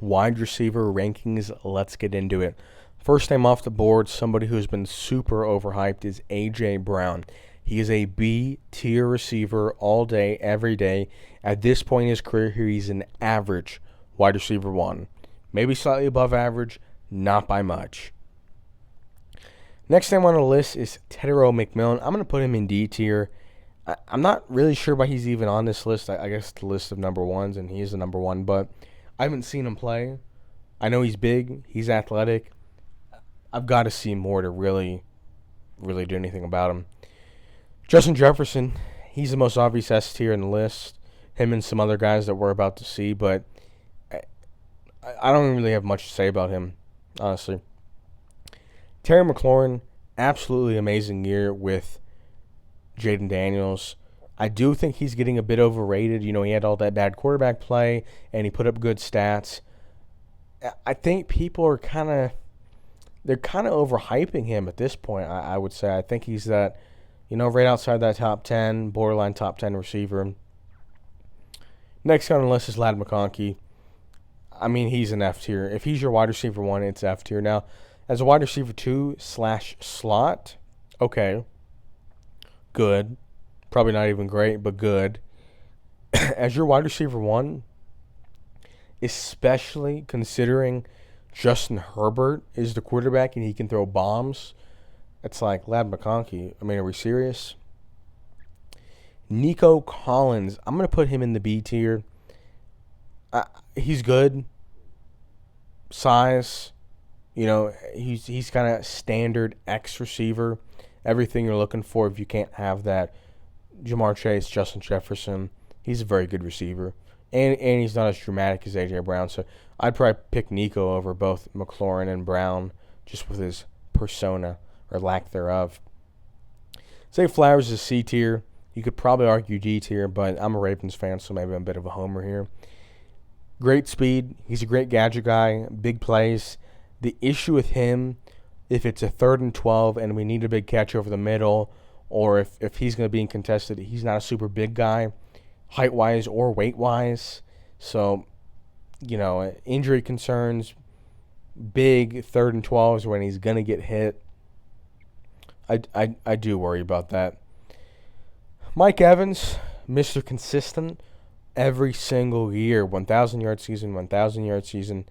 wide receiver rankings. Let's get into it. First name off the board, somebody who's been super overhyped, is A.J. Brown. He is a B tier receiver all day, every day. At this point in his career, he's an average wide receiver one. Maybe slightly above average, not by much. Next name on the list is Tetairoa McMillan. I'm going to put him in D tier. I'm not really sure why he's even on this list. I guess the list of number ones, and he is the number one, but I haven't seen him play. I know he's big. He's athletic. I've got to see more to really do anything about him. Justin Jefferson, he's the most obvious S tier in the list. Him and some other guys that we're about to see, but I don't really have much to say about him, honestly. Terry McLaurin, absolutely amazing year with Jaden Daniels. I do think he's getting a bit overrated. You know, he had all that bad quarterback play, and he put up good stats. I think people are they're kind of overhyping him at this point, I would say. I think he's that, right outside that top 10, borderline top 10 receiver. Next on the list is Ladd McConkey. I mean, he's an F tier. If he's your wide receiver one, it's F tier. Now, as a wide receiver 2/slot, okay, good. Probably not even great, but good. As your wide receiver one, especially considering Justin Herbert is the quarterback and he can throw bombs, it's like Ladd McConkey. I mean, are we serious? Nico Collins, I'm going to put him in the B tier. He's good. Size, he's kind of standard X receiver. Everything you're looking for if you can't have that. Ja'Marr Chase, Justin Jefferson, he's a very good receiver. And he's not as dramatic as A.J. Brown. So I'd probably pick Nico over both McLaurin and Brown just with his persona or lack thereof. Zay Flowers is C tier. You could probably argue D tier, but I'm a Ravens fan, so maybe I'm a bit of a homer here. Great speed. He's a great gadget guy. Big plays. The issue with him, if it's a 3rd and 12 and we need a big catch over the middle, or if he's going to be in contested, he's not a super big guy, height-wise or weight-wise. So, injury concerns, big 3rd and 12s when he's going to get hit. I do worry about that. Mike Evans, Mr. Consistent, every single year, 1,000-yard season, 1,000-yard season.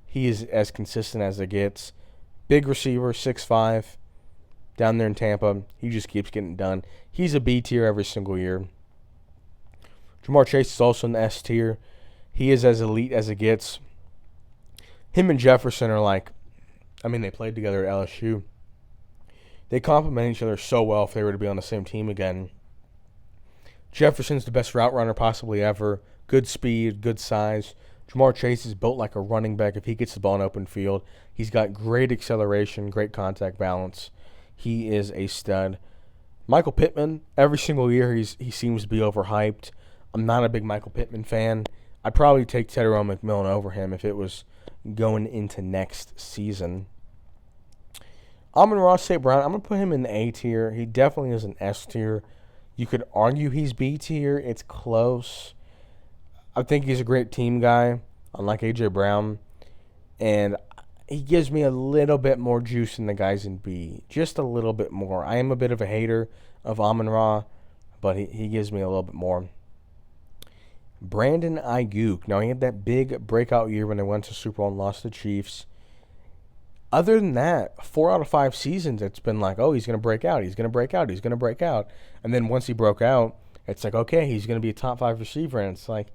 He is as consistent as it gets. Big receiver, 6'5", down there in Tampa. He just keeps getting done. He's a B tier every single year. Ja'Marr Chase is also in the S tier. He is as elite as it gets. Him and Jefferson are they played together at LSU. They complement each other so well if they were to be on the same team again. Jefferson's the best route runner possibly ever. Good speed, good size. Ja'Marr Chase is built like a running back if he gets the ball in open field. He's got great acceleration, great contact balance. He is a stud. Michael Pittman, every single year he seems to be overhyped. I'm not a big Michael Pittman fan. I'd probably take Tetairoa McMillan over him if it was going into next season. Amon-Ra St. Brown, I'm going to put him in the A tier. He definitely is an S tier. You could argue he's B tier. It's close. I think he's a great team guy, unlike A.J. Brown. And he gives me a little bit more juice than the guys in B. Just a little bit more. I am a bit of a hater of Amon-Ra, but he gives me a little bit more. Brandon Ayuk. Now, he had that big breakout year when they went to Super Bowl and lost to the Chiefs. Other than that, 4 out of 5 seasons, it's been like, oh, he's going to break out. He's going to break out. He's going to break out. And then once he broke out, it's like, okay, he's going to be a top 5 receiver. And it's like,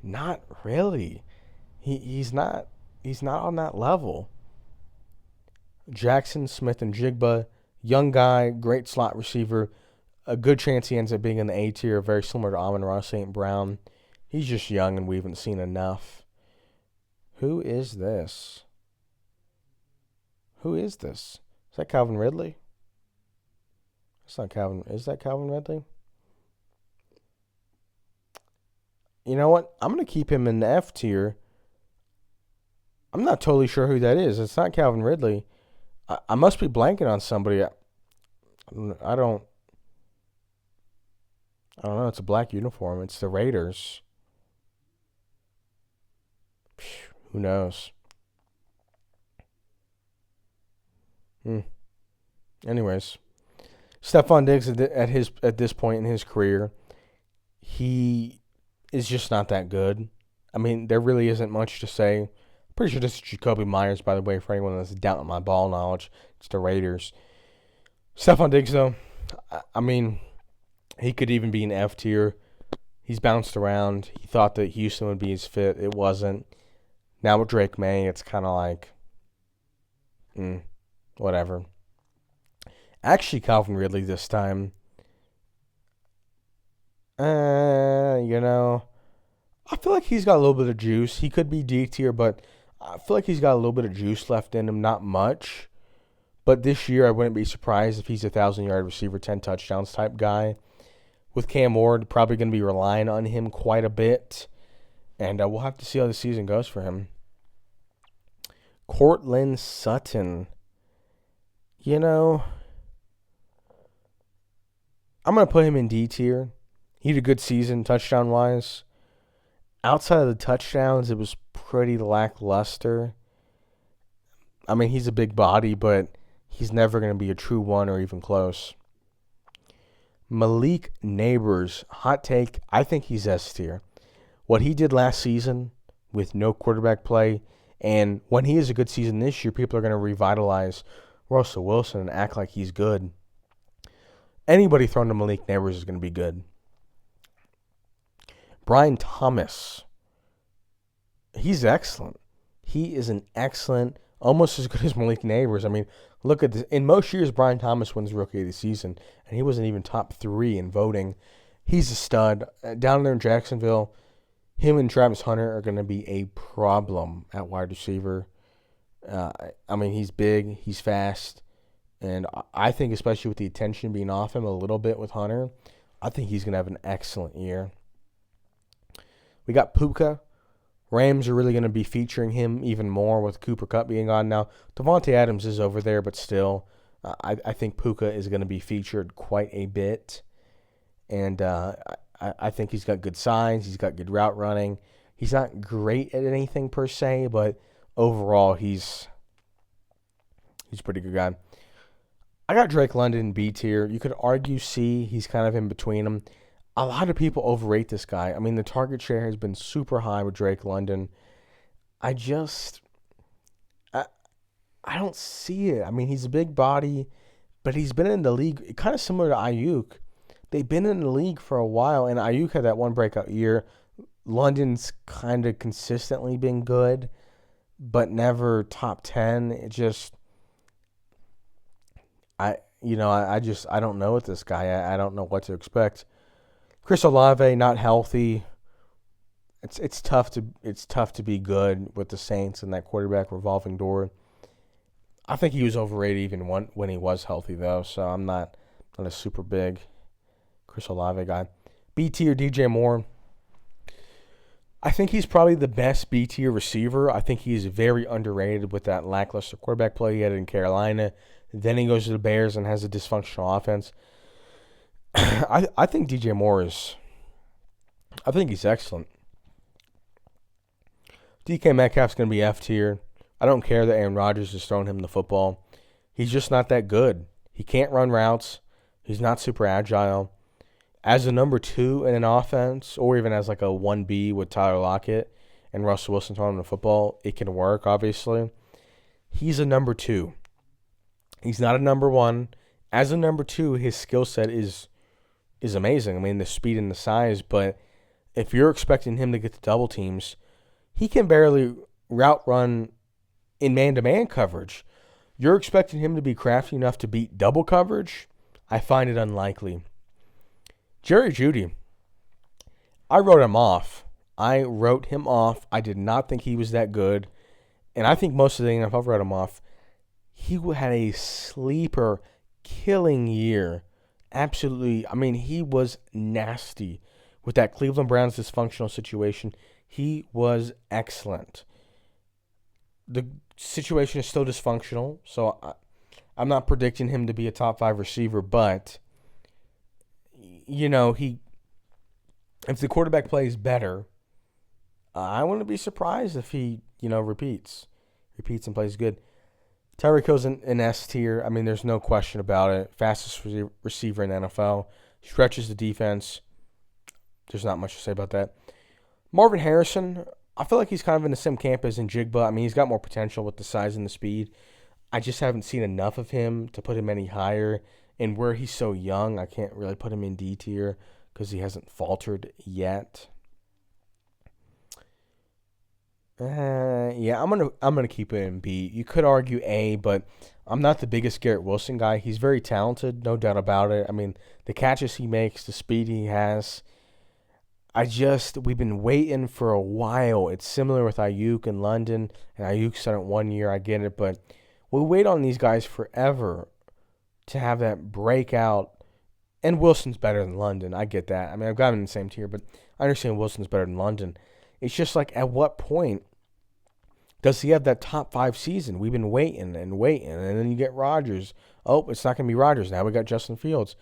not really. He's not on that level. Jackson Smith-Njigba, young guy, great slot receiver. A good chance he ends up being in the A tier, very similar to Amon-Ra St. Brown. He's just young and we haven't seen enough. Who is this? Is that Calvin Ridley? It's not Calvin. Is that Calvin Ridley? You know what? I'm going to keep him in the F tier. I'm not totally sure who that is. It's not Calvin Ridley. I must be blanking on somebody. I don't know. It's a black uniform. It's the Raiders. Who knows? Anyways, Stephon Diggs at this point in his career, he is just not that good. I mean, there really isn't much to say. Pretty sure this is Jacoby Myers, by the way, for anyone that's doubting my ball knowledge. It's the Raiders. Stephon Diggs, though, I mean, he could even be an F tier. He's bounced around. He thought that Houston would be his fit. It wasn't. Now with Drake May, it's kind of like, whatever. Actually, Calvin Ridley this time. I feel like he's got a little bit of juice. He could be D tier, but I feel like he's got a little bit of juice left in him. Not much. But this year, I wouldn't be surprised if he's a 1,000-yard receiver, 10 touchdowns type guy. With Cam Ward, probably going to be relying on him quite a bit. And we'll have to see how the season goes for him. Courtland Sutton. I'm going to put him in D tier. He had a good season touchdown-wise. Outside of the touchdowns, it was pretty lackluster. I mean, he's a big body, but he's never going to be a true one or even close. Malik Neighbors, hot take, I think he's S tier. What he did last season with no quarterback play, and when he has a good season this year, people are going to revitalize Russell Wilson and act like he's good. Anybody thrown to Malik Neighbors is going to be good. Brian Thomas. He's excellent. He is an excellent, almost as good as Malik Neighbors. I mean, look at this. In most years, Brian Thomas wins Rookie of the Season, and he wasn't even top 3 in voting. He's a stud. Down there in Jacksonville, him and Travis Hunter are going to be a problem at wide receiver. I mean, he's big, he's fast, and I think especially with the attention being off him a little bit with Hunter, I think he's going to have an excellent year. We got Puka. Rams are really going to be featuring him even more with Cooper Kupp being on now. Devontae Adams is over there, but still, I think Puka is going to be featured quite a bit. And I think he's got good size. He's got good route running. He's not great at anything per se, but overall, he's a pretty good guy. I got Drake London B tier. You could argue C. He's kind of in between them. A lot of people overrate this guy. I mean, the target share has been super high with Drake London. I don't see it. I mean, he's a big body, but he's been in the league kind of similar to Ayuk. They've been in the league for a while, and Ayuk had that one breakout year. London's kind of consistently been good, but never top 10. It just, I don't know with this guy. I don't know what to expect. Chris Olave not healthy. It's tough to be good with the Saints and that quarterback revolving door. I think he was overrated even when he was healthy though, so I'm not a super big Chris Olave guy. B tier DJ Moore. I think he's probably the best B tier receiver. I think he's very underrated with that lackluster quarterback play he had in Carolina. Then he goes to the Bears and has a dysfunctional offense. I think DJ Moore I think he's excellent. DK Metcalf's going to be F tier. I don't care that Aaron Rodgers is throwing him the football. He's just not that good. He can't run routes. He's not super agile. As a number 2 in an offense, or even as like a 1B with Tyler Lockett and Russell Wilson throwing him the football, it can work, obviously. He's a number 2. He's not a number 1. As a number 2, his skill set is amazing. I mean, the speed and the size, but if you're expecting him to get the double teams, he can barely route run in man-to-man coverage. You're expecting him to be crafty enough to beat double coverage? I find it unlikely. Jerry Jeudy, I wrote him off. I did not think he was that good, and I think most of the NFL wrote him off. He had a sleeper killing year. Absolutely. I mean, he was nasty with that Cleveland Browns dysfunctional situation. He was excellent. The situation is still dysfunctional, so I'm not predicting him to be a top 5 receiver, but if the quarterback plays better, I wouldn't be surprised if he, repeats and plays good. Tyreek Hill's in S tier. I mean, there's no question about it. Fastest receiver in the NFL. Stretches the defense. There's not much to say about that. Marvin Harrison, I feel like he's kind of in the same camp as Njigba. I mean, he's got more potential with the size and the speed. I just haven't seen enough of him to put him any higher. And where he's so young, I can't really put him in D tier because he hasn't faltered yet. Yeah, I'm gonna keep it in B. You could argue A, but I'm not the biggest Garrett Wilson guy. He's very talented, no doubt about it. I mean, the catches he makes, the speed he has. We've been waiting for a while. It's similar with Ayuk in London, and Ayuk's done it 1 year. I get it, but we wait on these guys forever to have that breakout. And Wilson's better than London. I get that. I mean, I've got him in the same tier, but I understand Wilson's better than London. It's just like, at what point does he have that top 5 season? We've been waiting and waiting, and then you get Rodgers. Oh, it's not going to be Rodgers now. We got Justin Fields.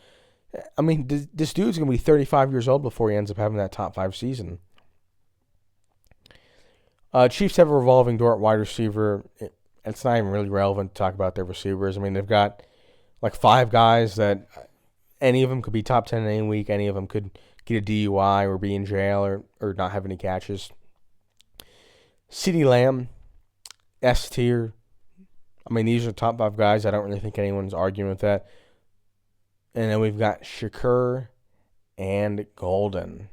I mean, this dude's going to be 35 years old before he ends up having that top 5 season. Chiefs have a revolving door at wide receiver. It's not even really relevant to talk about their receivers. I mean, they've got like 5 guys that any of them could be top 10 in any week. Any of them could get a DUI or be in jail or not have any catches. CeeDee Lamb, S tier. I mean, these are top 5 guys. I don't really think anyone's arguing with that. And then we've got Shakur and Golden.